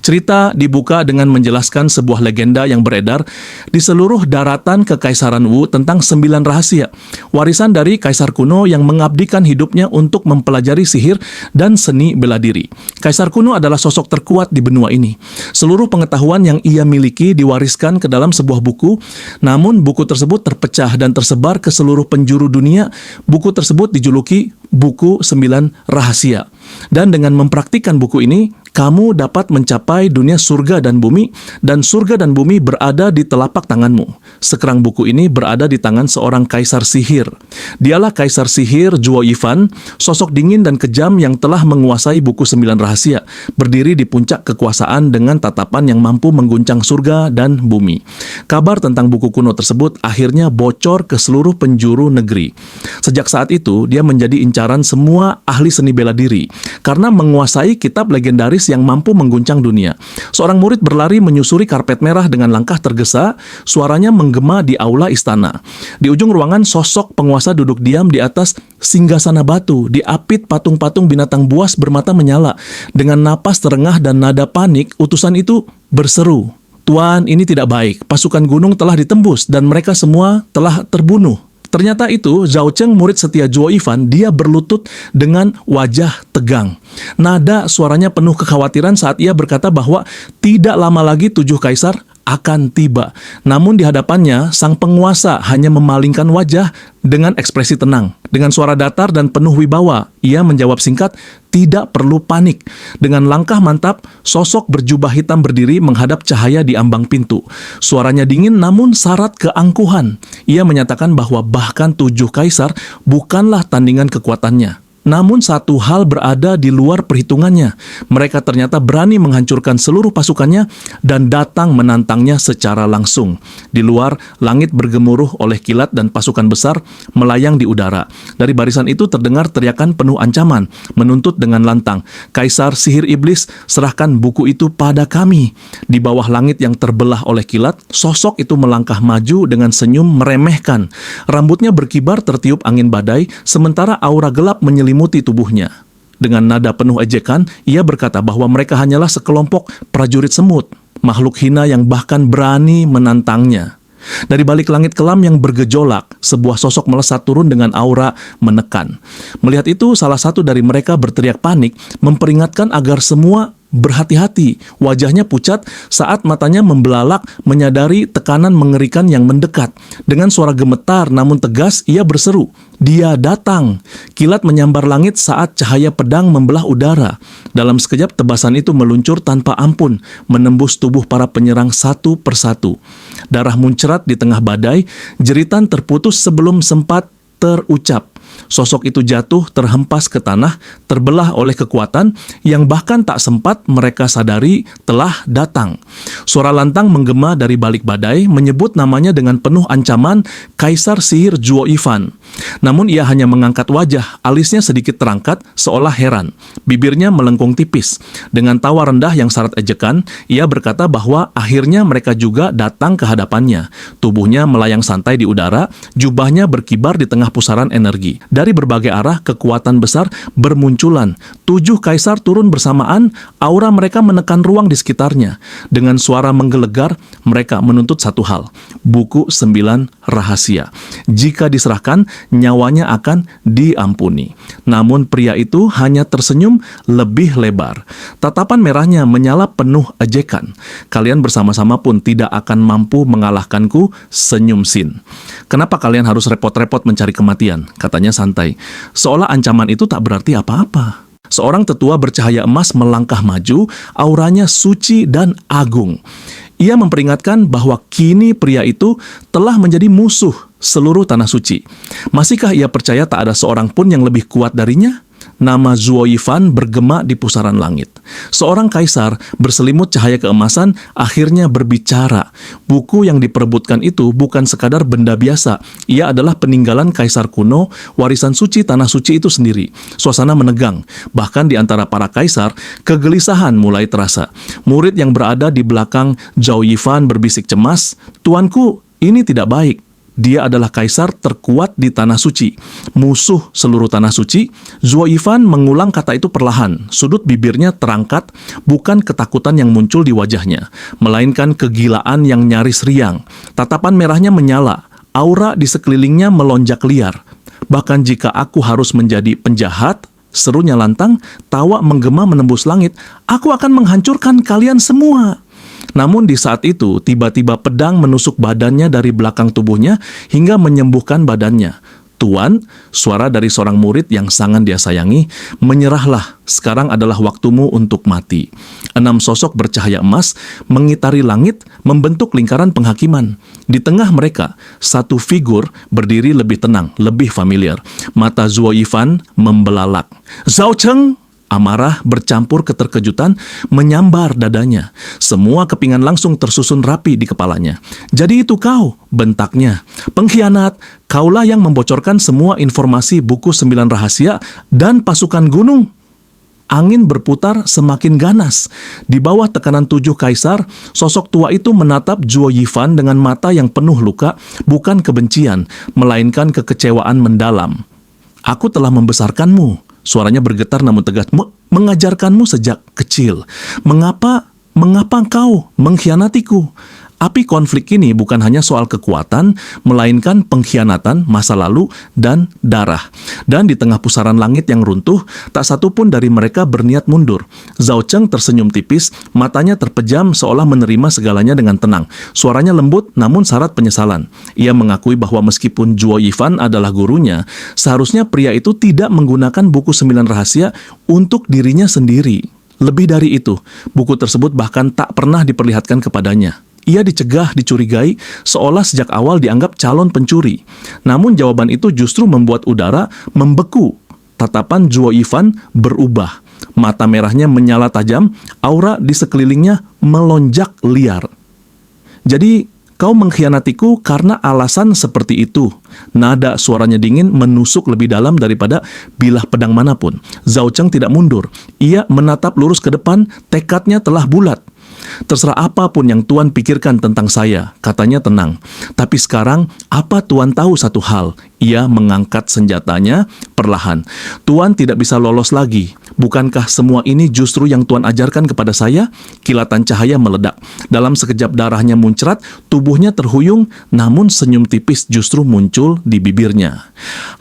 Cerita dibuka dengan menjelaskan sebuah legenda yang beredar di seluruh daratan Kekaisaran Wu tentang 9 rahasia, warisan dari kaisar kuno yang mengabdikan hidupnya untuk mempelajari sihir dan seni bela diri. Kaisar kuno adalah sosok terkuat di benua ini. Seluruh pengetahuan yang ia miliki diwariskan ke dalam sebuah buku, namun buku tersebut terpecah dan tersebar ke seluruh penjuru dunia. Buku tersebut dijuluki Buku 9 Rahasia. Dan dengan mempraktikkan buku ini, kamu dapat mencapai dunia surga dan bumi, dan surga dan bumi berada di telapak tanganmu. Sekerang buku ini berada di tangan seorang kaisar sihir. Dialah kaisar sihir Zhuo Yifan, sosok dingin dan kejam yang telah menguasai buku 9 rahasia, berdiri di puncak kekuasaan dengan tatapan yang mampu mengguncang surga dan bumi. Kabar tentang buku kuno tersebut akhirnya bocor ke seluruh penjuru negeri. Sejak saat itu, dia menjadi incaran semua ahli seni bela diri, karena menguasai kitab legendaris yang mampu mengguncang dunia. Seorang murid berlari menyusuri karpet merah dengan langkah tergesa, suaranya menggema di aula istana. Di ujung ruangan, sosok penguasa duduk diam di atas singgasana batu, diapit patung-patung binatang buas bermata menyala. Dengan napas terengah dan nada panik, utusan itu berseru, "Tuan, ini tidak baik. Pasukan gunung telah ditembus dan mereka semua telah terbunuh." Ternyata itu Zhao Cheng, murid setia Zhuo Yifan. Dia berlutut dengan wajah tegang. Nada suaranya penuh kekhawatiran saat ia berkata bahwa tidak lama lagi 7 kaisar akan tiba. Namun di hadapannya, sang penguasa hanya memalingkan wajah dengan ekspresi tenang. Dengan suara datar dan penuh wibawa, ia menjawab singkat, "Tidak perlu panik." Dengan langkah mantap, sosok berjubah hitam berdiri menghadap cahaya di ambang pintu. Suaranya dingin namun syarat keangkuhan. Ia menyatakan bahwa bahkan 7 kaisar bukanlah tandingan kekuatannya. Namun satu hal berada di luar perhitungannya. Mereka ternyata berani menghancurkan seluruh pasukannya dan datang menantangnya secara langsung. Di luar, langit bergemuruh oleh kilat dan pasukan besar melayang di udara. Dari barisan itu terdengar teriakan penuh ancaman, menuntut dengan lantang, "Kaisar sihir iblis, serahkan buku itu pada kami." Di bawah langit yang terbelah oleh kilat, sosok itu melangkah maju dengan senyum meremehkan. Rambutnya berkibar tertiup angin badai, sementara aura gelap menyelimuti tubuhnya. Dengan nada penuh ejekan, ia berkata bahwa mereka hanyalah sekelompok prajurit semut, makhluk hina yang bahkan berani menantangnya. Dari balik langit kelam yang bergejolak, sebuah sosok melesat turun dengan aura menekan. Melihat itu, salah satu dari mereka berteriak panik, memperingatkan agar semua berhati-hati. Wajahnya pucat saat matanya membelalak menyadari tekanan mengerikan yang mendekat. Dengan suara gemetar namun tegas, ia berseru, "Dia datang!" Kilat menyambar langit saat cahaya pedang membelah udara. Dalam sekejap, tebasan itu meluncur tanpa ampun, menembus tubuh para penyerang satu persatu. Darah muncrat di tengah badai, jeritan terputus sebelum sempat terucap. Sosok itu jatuh terhempas ke tanah, terbelah oleh kekuatan yang bahkan tak sempat mereka sadari telah datang. Suara lantang menggema dari balik badai, menyebut namanya dengan penuh ancaman, Kaisar sihir Zhuo Yifan. Namun ia hanya mengangkat wajah, alisnya sedikit terangkat, seolah heran. Bibirnya melengkung tipis. Dengan tawa rendah yang syarat ejekan, ia berkata bahwa akhirnya mereka juga datang ke hadapannya. Tubuhnya melayang santai di udara, jubahnya berkibar di tengah pusaran energi. Dari berbagai arah, kekuatan besar bermunculan. 7 kaisar turun bersamaan, aura mereka menekan ruang di sekitarnya. Dengan suara menggelegar, mereka menuntut satu hal, buku 9 rahasia. Jika diserahkan, nyawanya akan diampuni. Namun pria itu hanya tersenyum lebih lebar. Tatapan merahnya menyala penuh ejekan. "Kalian bersama-sama pun tidak akan mampu mengalahkanku," senyum Sin. "Kenapa kalian harus repot-repot mencari kematian?" katanya santai. Seolah ancaman itu tak berarti apa-apa. Seorang tetua bercahaya emas melangkah maju, auranya suci dan agung. Ia memperingatkan bahwa kini pria itu telah menjadi musuh seluruh tanah suci. Masihkah ia percaya tak ada seorang pun yang lebih kuat darinya? Nama Zhuo Yifan bergema di pusaran langit. Seorang kaisar berselimut cahaya keemasan akhirnya berbicara. Buku yang diperebutkan itu bukan sekadar benda biasa. Ia adalah peninggalan kaisar kuno, warisan suci tanah suci itu sendiri. Suasana menegang. Bahkan di antara para kaisar, kegelisahan mulai terasa. Murid yang berada di belakang Zhao Yifan berbisik cemas, "Tuanku, ini tidak baik." Dia adalah kaisar terkuat di Tanah Suci, musuh seluruh Tanah Suci. Zuo Yifan mengulang kata itu perlahan. Sudut bibirnya terangkat, bukan ketakutan yang muncul di wajahnya, melainkan kegilaan yang nyaris riang. Tatapan merahnya menyala, aura di sekelilingnya melonjak liar. Bahkan jika aku harus menjadi penjahat, serunya lantang, tawa menggema menembus langit, aku akan menghancurkan kalian semua. Namun di saat itu, tiba-tiba pedang menusuk badannya dari belakang tubuhnya hingga menyembuhkan badannya. Tuan, suara dari seorang murid yang sangat dia sayangi, menyerahlah, sekarang adalah waktumu untuk mati. 6 sosok bercahaya emas mengitari langit, membentuk lingkaran penghakiman. Di tengah mereka, satu figur berdiri lebih tenang, lebih familiar. Mata Zuo Yifan membelalak. Zhao Cheng! Amarah bercampur keterkejutan menyambar dadanya. Semua kepingan langsung tersusun rapi di kepalanya. Jadi itu kau, bentaknya. Pengkhianat, kaulah yang membocorkan semua informasi buku 9 rahasia dan pasukan gunung. Angin berputar semakin ganas. Di bawah tekanan 7 kaisar, sosok tua itu menatap Zuo Yifan dengan mata yang penuh luka, bukan kebencian, melainkan kekecewaan mendalam. Aku telah membesarkanmu. Suaranya bergetar namun tegas. Mengajarkanmu sejak kecil. Mengapa engkau mengkhianatiku? Api konflik ini bukan hanya soal kekuatan, melainkan pengkhianatan, masa lalu, dan darah. Dan di tengah pusaran langit yang runtuh, tak satu pun dari mereka berniat mundur. Zhao Cheng tersenyum tipis, matanya terpejam seolah menerima segalanya dengan tenang. Suaranya lembut namun syarat penyesalan. Ia mengakui bahwa meskipun Zuo Yifan adalah gurunya, seharusnya pria itu tidak menggunakan buku 9 rahasia untuk dirinya sendiri. Lebih dari itu, buku tersebut bahkan tak pernah diperlihatkan kepadanya. Ia dicegah, dicurigai, seolah sejak awal dianggap calon pencuri. Namun jawaban itu justru membuat udara membeku. Tatapan Zuo Yifan berubah. Mata merahnya menyala tajam, aura di sekelilingnya melonjak liar. Jadi, kau mengkhianatiku karena alasan seperti itu. Nada suaranya dingin menusuk lebih dalam daripada bilah pedang manapun. Zhao Cheng tidak mundur. Ia menatap lurus ke depan, tekadnya telah bulat. Terserah apapun yang Tuan pikirkan tentang saya, katanya tenang. Tapi sekarang, apa Tuan tahu satu hal? Ia mengangkat senjatanya perlahan. Tuan tidak bisa lolos lagi. Bukankah semua ini justru yang Tuan ajarkan kepada saya? Kilatan cahaya meledak. Dalam sekejap darahnya muncrat, tubuhnya terhuyung, namun senyum tipis justru muncul di bibirnya.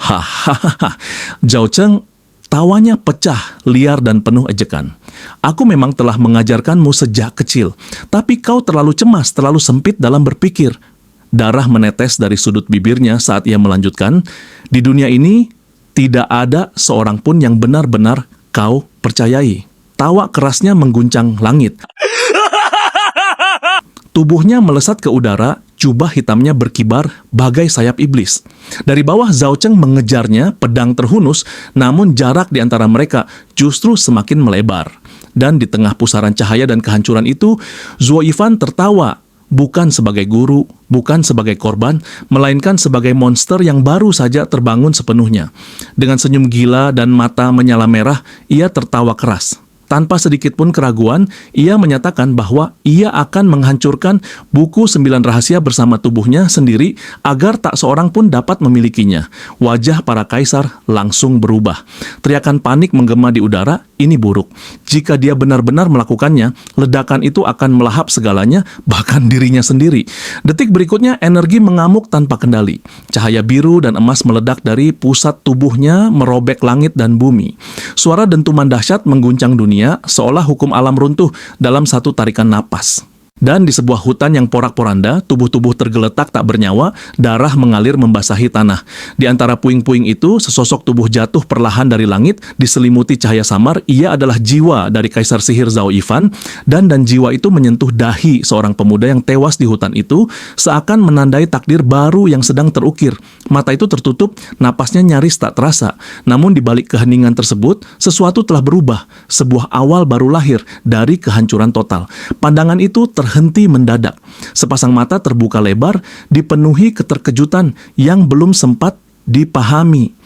Hahaha. Zhao Cheng tawanya pecah, liar dan penuh ejekan. Aku memang telah mengajarkanmu sejak kecil, tapi kau terlalu cemas, terlalu sempit dalam berpikir. Darah menetes dari sudut bibirnya saat ia melanjutkan, di dunia ini tidak ada seorang pun yang benar-benar kau percayai. Tawa kerasnya mengguncang langit. Tubuhnya melesat ke udara, jubah hitamnya berkibar bagai sayap iblis. Dari bawah Zhao Cheng mengejarnya, pedang terhunus, namun jarak di antara mereka justru semakin melebar. Dan di tengah pusaran cahaya dan kehancuran itu, Zuo Yifan tertawa, bukan sebagai guru, bukan sebagai korban, melainkan sebagai monster yang baru saja terbangun sepenuhnya. Dengan senyum gila dan mata menyala merah, ia tertawa keras. Tanpa sedikit pun keraguan, ia menyatakan bahwa ia akan menghancurkan buku 9 rahasia bersama tubuhnya sendiri agar tak seorang pun dapat memilikinya. Wajah para kaisar langsung berubah. Teriakan panik menggema di udara, ini buruk. Jika dia benar-benar melakukannya, ledakan itu akan melahap segalanya, bahkan dirinya sendiri. Detik berikutnya, energi mengamuk tanpa kendali. Cahaya biru dan emas meledak dari pusat tubuhnya, merobek langit dan bumi. Suara dentuman dahsyat mengguncang dunia, seolah hukum alam runtuh dalam satu tarikan napas. Dan di sebuah hutan yang porak-poranda, tubuh-tubuh tergeletak tak bernyawa, darah mengalir membasahi tanah. Di antara puing-puing itu, sesosok tubuh jatuh perlahan dari langit, diselimuti cahaya samar. Ia adalah jiwa dari Kaisar Sihir Zhao Yifan, dan jiwa itu menyentuh dahi seorang pemuda yang tewas di hutan itu, seakan menandai takdir baru yang sedang terukir. Mata itu tertutup, napasnya nyaris tak terasa. Namun di balik keheningan tersebut, sesuatu telah berubah. Sebuah awal baru lahir dari kehancuran total. Pandangan itu terhenti mendadak. Sepasang mata terbuka lebar, dipenuhi keterkejutan yang belum sempat dipahami.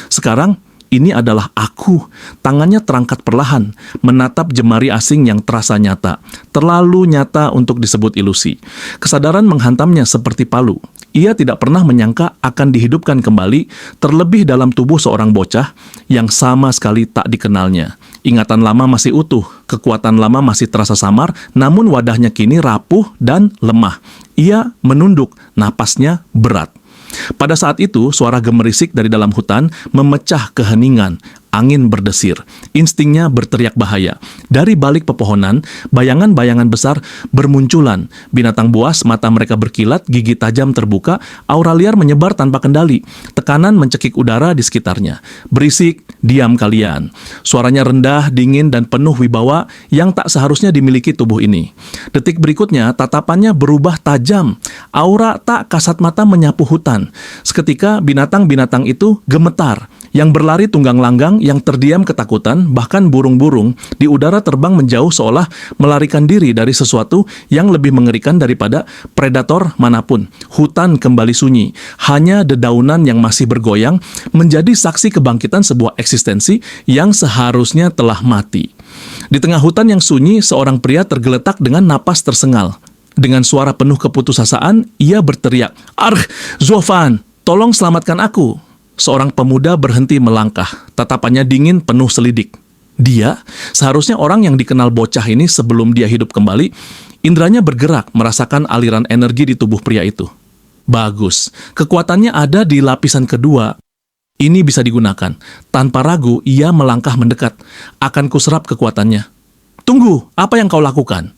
Sekarang, ini adalah aku. Tangannya terangkat perlahan, menatap jemari asing yang terasa nyata. Terlalu nyata untuk disebut ilusi. Kesadaran menghantamnya seperti palu. Ia tidak pernah menyangka akan dihidupkan kembali, terlebih dalam tubuh seorang bocah yang sama sekali tak dikenalnya. Ingatan lama masih utuh, kekuatan lama masih terasa samar, namun wadahnya kini rapuh dan lemah. Ia menunduk, napasnya berat. Pada saat itu, suara gemerisik dari dalam hutan memecah keheningan. Angin berdesir. Instingnya berteriak bahaya. Dari balik pepohonan, bayangan-bayangan besar bermunculan. Binatang buas, mata mereka berkilat, gigi tajam terbuka, aura liar menyebar tanpa kendali. Tekanan mencekik udara di sekitarnya. Berisik, diam kalian. Suaranya rendah, dingin, dan penuh wibawa yang tak seharusnya dimiliki tubuh ini. Detik berikutnya, tatapannya berubah tajam. Aura tak kasat mata menyapu hutan. Seketika, binatang-binatang itu gemetar. Yang berlari tunggang langgang, yang terdiam ketakutan, bahkan burung-burung di udara terbang menjauh seolah melarikan diri dari sesuatu yang lebih mengerikan daripada predator manapun. Hutan kembali sunyi. Hanya dedaunan yang masih bergoyang menjadi saksi kebangkitan sebuah eksistensi yang seharusnya telah mati. Di tengah hutan yang sunyi, seorang pria tergeletak dengan napas tersengal. Dengan suara penuh keputusasaan, ia berteriak, "Argh, Zofan, tolong selamatkan aku." Seorang pemuda berhenti melangkah, tatapannya dingin penuh selidik. Dia, seharusnya orang yang dikenal bocah ini sebelum dia hidup kembali, indranya bergerak merasakan aliran energi di tubuh pria itu. Bagus, kekuatannya ada di lapisan kedua. Ini bisa digunakan. Tanpa ragu, ia melangkah mendekat. Akan kuserap kekuatannya. "Tunggu, apa yang kau lakukan?"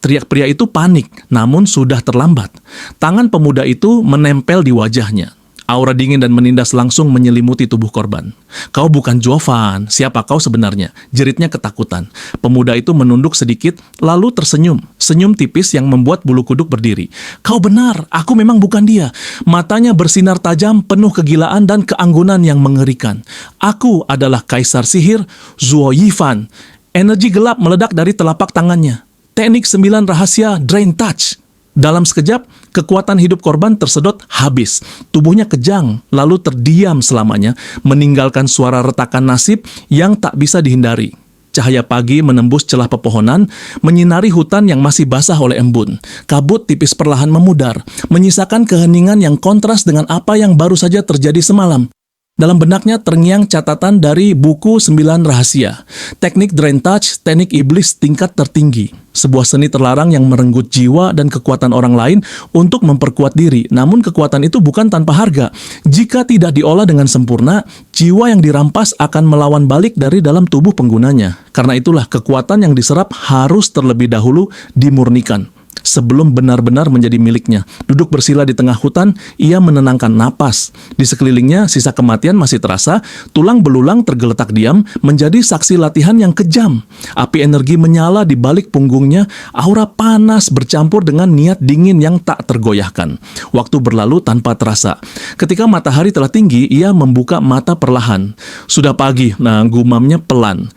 Teriak pria itu panik, namun sudah terlambat. Tangan pemuda itu menempel di wajahnya. Aura dingin dan menindas langsung menyelimuti tubuh korban. "Kau bukan Jovan, siapa kau sebenarnya?" jeritnya ketakutan. Pemuda itu menunduk sedikit, lalu tersenyum. Senyum tipis yang membuat bulu kuduk berdiri. "Kau benar, aku memang bukan dia." Matanya bersinar tajam, penuh kegilaan dan keanggunan yang mengerikan. "Aku adalah Kaisar Sihir, Zuo Yifan." Energi gelap meledak dari telapak tangannya. Teknik 9 rahasia Drain Touch. Dalam sekejap, kekuatan hidup korban tersedot habis. Tubuhnya kejang, lalu terdiam selamanya, meninggalkan suara retakan nasib yang tak bisa dihindari. Cahaya pagi menembus celah pepohonan, menyinari hutan yang masih basah oleh embun. Kabut tipis perlahan memudar, menyisakan keheningan yang kontras dengan apa yang baru saja terjadi semalam. Dalam benaknya terngiang catatan dari buku 9 rahasia. Teknik Drain Touch, teknik iblis tingkat tertinggi. Sebuah seni terlarang yang merenggut jiwa dan kekuatan orang lain untuk memperkuat diri. Namun kekuatan itu bukan tanpa harga. Jika tidak diolah dengan sempurna, jiwa yang dirampas akan melawan balik dari dalam tubuh penggunanya. Karena itulah kekuatan yang diserap harus terlebih dahulu dimurnikan sebelum benar-benar menjadi miliknya. Duduk bersila di tengah hutan, ia menenangkan napas. Di sekelilingnya, sisa kematian masih terasa, tulang belulang tergeletak diam, menjadi saksi latihan yang kejam. Api energi menyala di balik punggungnya, aura panas bercampur dengan niat dingin yang tak tergoyahkan. Waktu berlalu tanpa terasa. Ketika matahari telah tinggi, ia membuka mata perlahan. Sudah pagi, gumamnya pelan.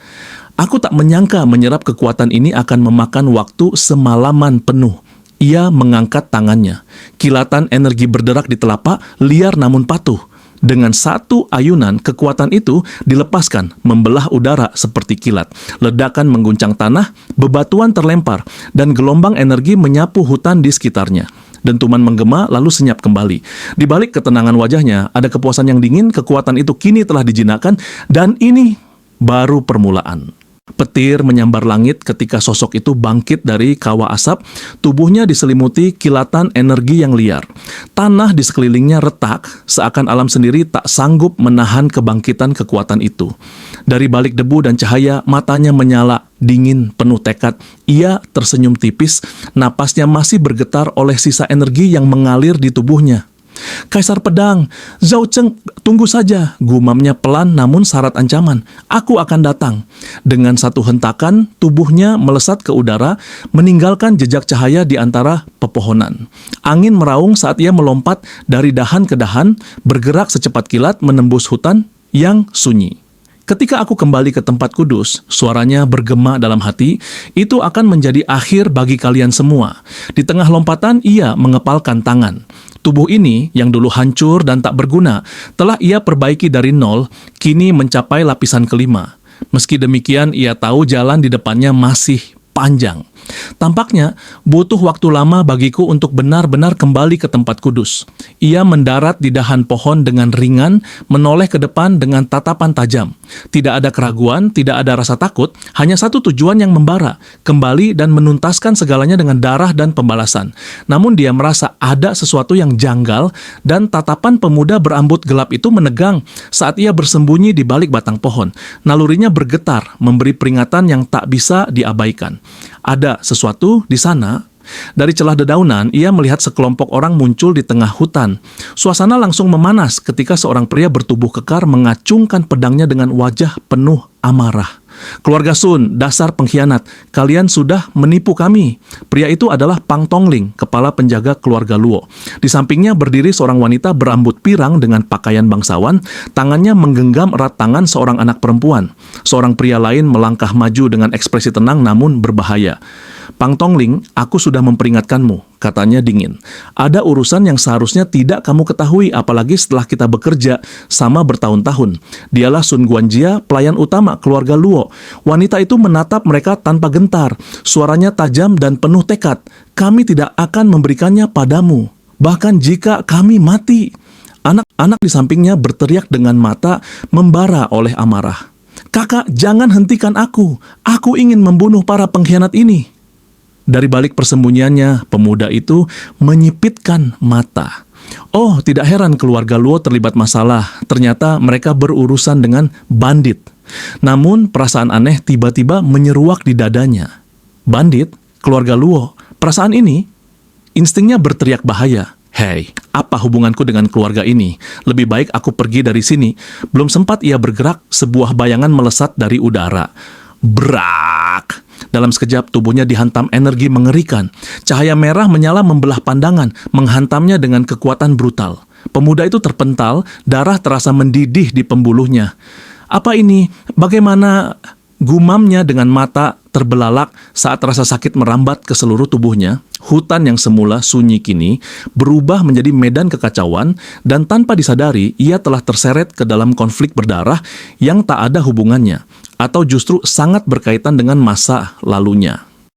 "Aku tak menyangka menyerap kekuatan ini akan memakan waktu semalaman penuh." Ia mengangkat tangannya. Kilatan energi berderak di telapak, liar namun patuh. Dengan satu ayunan, kekuatan itu dilepaskan, membelah udara seperti kilat. Ledakan mengguncang tanah, bebatuan terlempar, dan gelombang energi menyapu hutan di sekitarnya. Dentuman menggema lalu senyap kembali. Di balik ketenangan wajahnya, ada kepuasan yang dingin. Kekuatan itu kini telah dijinakkan, dan ini baru permulaan. Petir menyambar langit ketika sosok itu bangkit dari kawah asap. Tubuhnya diselimuti kilatan energi yang liar. Tanah di sekelilingnya retak, seakan alam sendiri tak sanggup menahan kebangkitan kekuatan itu. Dari balik debu dan cahaya, matanya menyala, dingin, penuh tekad. Ia tersenyum tipis, napasnya masih bergetar oleh sisa energi yang mengalir di tubuhnya. "Kaisar Pedang, Zhao Cheng, tunggu saja," gumamnya pelan namun syarat ancaman. "Aku akan datang." Dengan satu hentakan, tubuhnya melesat ke udara, meninggalkan jejak cahaya di antara pepohonan. Angin meraung saat ia melompat dari dahan ke dahan, bergerak secepat kilat menembus hutan yang sunyi. "Ketika aku kembali ke tempat kudus," suaranya bergema dalam hati, "itu akan menjadi akhir bagi kalian semua." Di tengah lompatan, ia mengepalkan tangan. Tubuh ini, yang dulu hancur dan tak berguna, telah ia perbaiki dari nol, kini mencapai lapisan kelima. Meski demikian, ia tahu jalan di depannya masih panjang. Tampaknya butuh waktu lama bagiku untuk benar-benar kembali ke tempat kudus. Ia mendarat di dahan pohon dengan ringan, menoleh ke depan dengan tatapan tajam. Tidak ada keraguan, tidak ada rasa takut, hanya satu tujuan yang membara, kembali dan menuntaskan segalanya dengan darah dan pembalasan. Namun dia merasa ada sesuatu yang janggal dan tatapan pemuda berambut gelap itu menegang saat ia bersembunyi di balik batang pohon. Nalurinya bergetar, memberi peringatan yang tak bisa diabaikan. Ada sesuatu di sana. Dari celah dedaunan, ia melihat sekelompok orang muncul di tengah hutan. Suasana langsung memanas ketika seorang pria bertubuh kekar mengacungkan pedangnya dengan wajah penuh amarah. "Keluarga Sun, dasar pengkhianat, kalian sudah menipu kami." Pria itu adalah Pang Tongling, kepala penjaga keluarga Luo. Di sampingnya berdiri seorang wanita berambut pirang dengan pakaian bangsawan, tangannya menggenggam erat tangan seorang anak perempuan. Seorang pria lain melangkah maju dengan ekspresi tenang namun berbahaya. "Pang Tongling, aku sudah memperingatkanmu," katanya dingin. "Ada urusan yang seharusnya tidak kamu ketahui, apalagi setelah kita bekerja sama bertahun-tahun. Dialah Sun Guanjia, pelayan utama keluarga Luo." Wanita itu menatap mereka tanpa gentar. Suaranya tajam dan penuh tekad. "Kami tidak akan memberikannya padamu, bahkan jika kami mati." Anak-anak di sampingnya berteriak dengan mata membara oleh amarah. "Kakak, jangan hentikan aku. Aku ingin membunuh para pengkhianat ini." Dari balik persembunyiannya, pemuda itu menyipitkan mata. Oh, tidak heran keluarga Luo terlibat masalah. Ternyata mereka berurusan dengan bandit. Namun, perasaan aneh tiba-tiba menyeruak di dadanya. Bandit? Keluarga Luo? Perasaan ini? Instingnya berteriak bahaya. "Hei, apa hubunganku dengan keluarga ini? Lebih baik aku pergi dari sini." Belum sempat ia bergerak, sebuah bayangan melesat dari udara. Brak! Dalam sekejap tubuhnya dihantam energi mengerikan. Cahaya merah menyala membelah pandangan, menghantamnya dengan kekuatan brutal. Pemuda itu terpental, darah terasa mendidih di pembuluhnya. "Apa ini? Bagaimana?" Gumamnya dengan mata terbelalak saat rasa sakit merambat ke seluruh tubuhnya. Hutan yang semula sunyi kini berubah menjadi medan kekacauan, dan tanpa disadari ia telah terseret ke dalam konflik berdarah yang tak ada hubungannya, atau justru sangat berkaitan dengan masa lalunya.